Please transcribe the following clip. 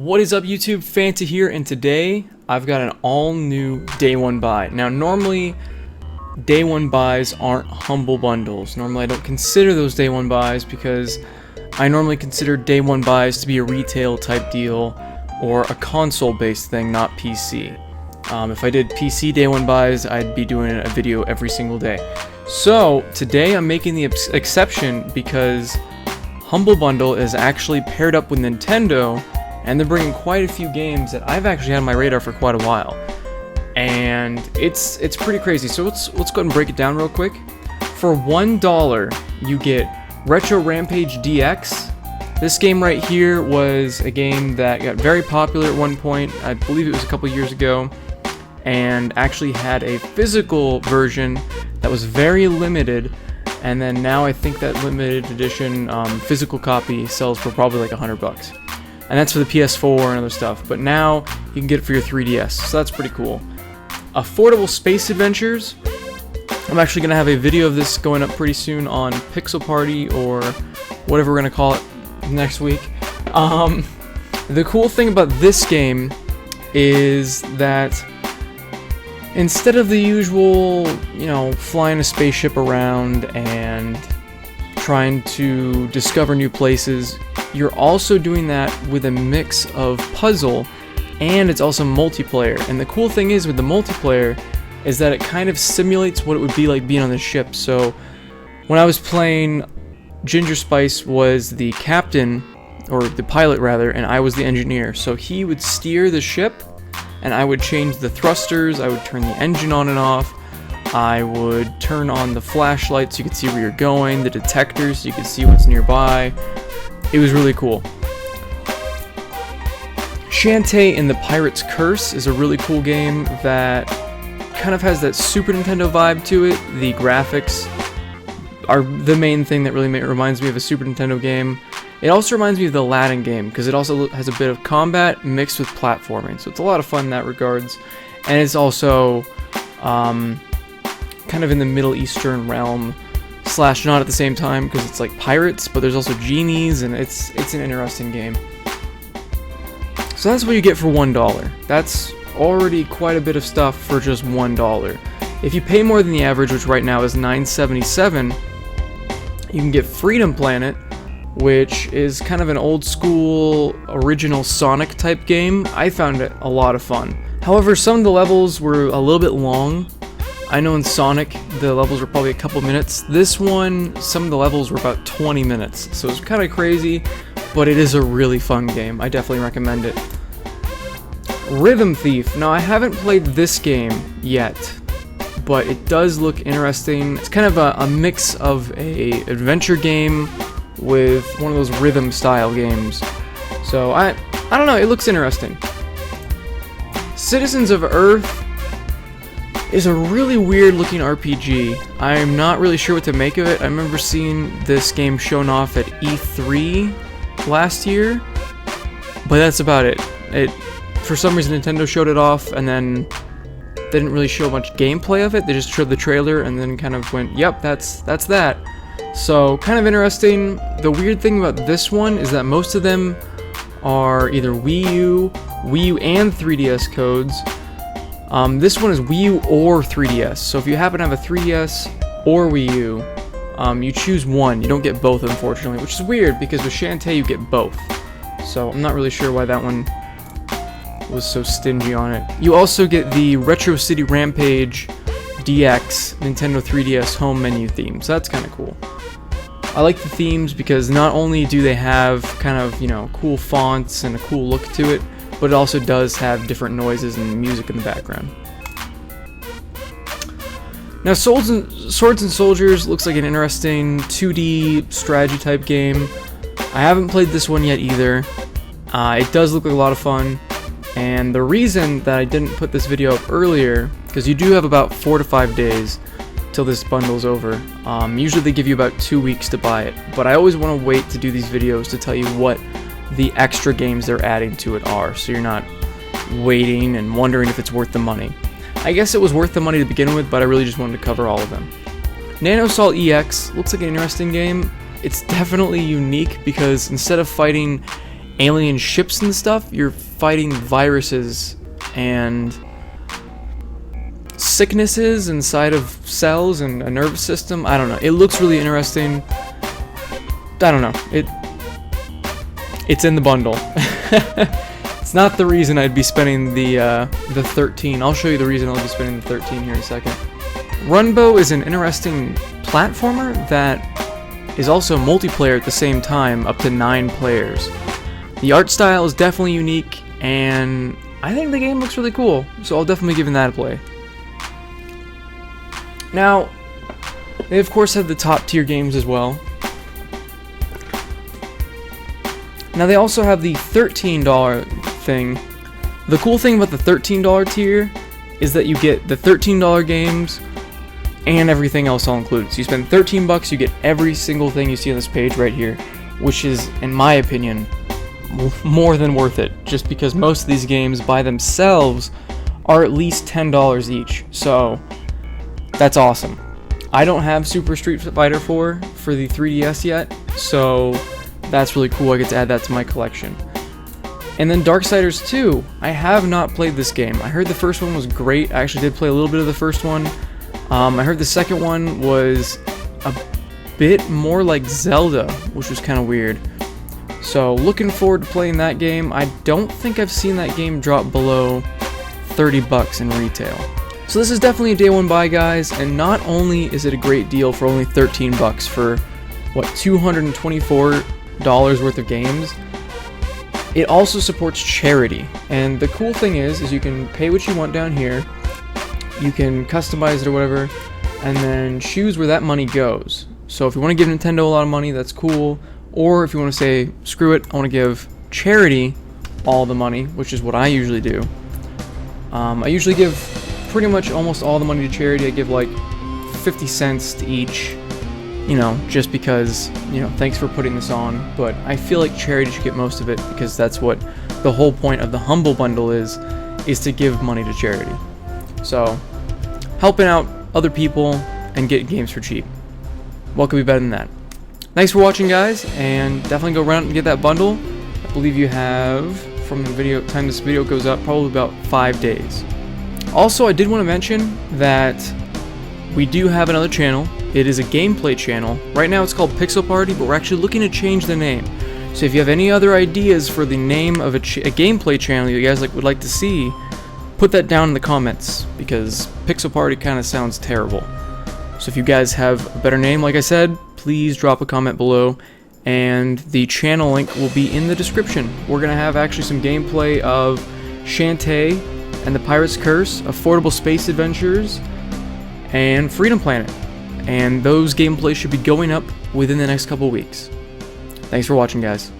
What is up YouTube, Fanta here, and today I've got an all new day one buy. Now normally day one buys aren't humble bundles. Normally I don't consider those day one buys because I normally consider day one buys to be a retail type deal or a console based thing, not PC. If I did PC day one buys, I'd be doing a video every single day. So today I'm making the exception because Humble Bundle is actually paired up with Nintendo, and they're bringing quite a few games that I've actually had on my radar for quite a while, and it's pretty crazy. So let's go ahead and break it down real quick. For $1, you get Retro Rampage DX. This game right here was a game that got very popular at one point. I believe it was a couple years ago, and actually had a physical version that was very limited. And then now I think that limited edition physical copy sells for probably like $100. And that's for the PS4 and other stuff. But now you can get it for your 3DS, so that's pretty cool. Affordable Space Adventures. I'm actually going to have a video of this going up pretty soon on Pixel Party or whatever we're going to call it next week. The cool thing about this game is that instead of the usual, flying a spaceship around and trying to discover new places, you're also doing that with a mix of puzzle, and it's also multiplayer. And the cool thing is with the multiplayer is that it kind of simulates what it would be like being on the ship. So when I was playing, Ginger Spice was the captain, or the pilot rather, and I was the engineer. So he would steer the ship, and I would change the thrusters, I would turn the engine on and off, I would turn on the flashlights so you could see where you're going, the detectors so you could see what's nearby. It was really cool. Shantae and the Pirate's Curse is a really cool game that kind of has that Super Nintendo vibe to it. The graphics are the main thing that really reminds me of a Super Nintendo game. It also reminds me of the Aladdin game because it also has a bit of combat mixed with platforming, so it's a lot of fun in that regards. And it's also kind of in the Middle Eastern realm / not at the same time because it's like pirates, but there's also genies, and it's an interesting game. So that's what you get for $1. That's already quite a bit of stuff for just $1. If you pay more than the average, which right now is $9.77, you can get Freedom Planet, which is kind of an old school original Sonic type game. I found it a lot of fun. However, some of the levels were a little bit long. I know in Sonic the levels were probably a couple minutes. This one, some of the levels were about 20 minutes, so it's kind of crazy, but it is a really fun game. I definitely recommend it. Rhythm Thief. Now I haven't played this game yet, but it does look interesting. It's kind of a mix of a adventure game with one of those rhythm style games. So I don't know, it looks interesting. Citizens of Earth is a really weird looking RPG. I'm not really sure what to make of it. I remember seeing this game shown off at E3 last year, but that's about it. For some reason Nintendo showed it off and then they didn't really show much gameplay of it. They just showed the trailer and then kind of went, yep, that's that. So, kind of interesting. The weird thing about this one is that most of them are either Wii U and 3DS codes. This one is Wii U or 3DS. So if you happen to have a 3DS or Wii U, you choose one. You don't get both, unfortunately, which is weird because with Shantae you get both. So I'm not really sure why that one was so stingy on it. You also get the Retro City Rampage DX Nintendo 3DS home menu theme, so that's kind of cool. I like the themes because not only do they have kind of, cool fonts and a cool look to it, but it also does have different noises and music in the background. Now, Swords and Soldiers looks like an interesting 2D strategy type game. I haven't played this one yet either. It does look like a lot of fun, and the reason that I didn't put this video up earlier, because you do have about 4 to 5 days till this bundle's over. Usually they give you about 2 weeks to buy it, but I always want to wait to do these videos to tell you what the extra games they're adding to it are, so you're not waiting and wondering if it's worth the money. I guess it was worth the money to begin with, but I really just wanted to cover all of them. Nano Salt EX looks like an interesting game. It's definitely unique because instead of fighting alien ships and stuff, you're fighting viruses and sicknesses inside of cells and a nervous system. I don't know. It looks really interesting. I don't know. It's in the bundle. It's not the reason I'd be spending the 13. I'll show you the reason I'll be spending the 13 here in a second. Runbow is an interesting platformer that is also multiplayer at the same time, up to 9 players. The art style is definitely unique, and I think the game looks really cool, so I'll definitely give that a play. Now, they of course have the top tier games as well. Now they also have the $13 thing. The cool thing about the $13 tier is that you get the $13 games and everything else all included. So you spend 13 bucks, you get every single thing you see on this page right here, which is, in my opinion, more than worth it, just because most of these games by themselves are at least $10 each. So that's awesome. I don't have Super Street Fighter 4 for the 3DS yet, so that's really cool. I get to add that to my collection. And then Darksiders II. I have not played this game. I heard the first one was great. I actually did play a little bit of the first one. I heard the second one was a bit more like Zelda, which was kind of weird. So looking forward to playing that game. I don't think I've seen that game drop below 30 bucks in retail. So this is definitely a day one buy, guys, and not only is it a great deal for only 13 bucks for what, $224 worth of games, it also supports charity. And the cool thing is you can pay what you want down here, you can customize it or whatever, and then choose where that money goes. So if you want to give Nintendo a lot of money, that's cool. Or if you want to say, screw it, I want to give charity all the money, which is what I usually do. I usually give pretty much almost all the money to charity. I give like 50 cents to each, you know, just because, you know, thanks for putting this on. But I feel like charity should get most of it, because that's what the whole point of the Humble Bundle is to give money to charity. So, helping out other people and getting games for cheap. What could be better than that? Thanks for watching, guys, and definitely go around and get that bundle. I believe you have, from the time this video goes up, probably about 5 days. Also, I did want to mention that we do have another channel. It is a gameplay channel. Right now it's called Pixel Party, but we're actually looking to change the name. So if you have any other ideas for the name of a gameplay channel you guys would like to see, put that down in the comments, because Pixel Party kind of sounds terrible. So if you guys have a better name, like I said, please drop a comment below, and the channel link will be in the description. We're going to have actually some gameplay of Shantae and the Pirate's Curse, Affordable Space Adventures, and Freedom Planet. And those gameplays should be going up within the next couple weeks. Thanks for watching, guys.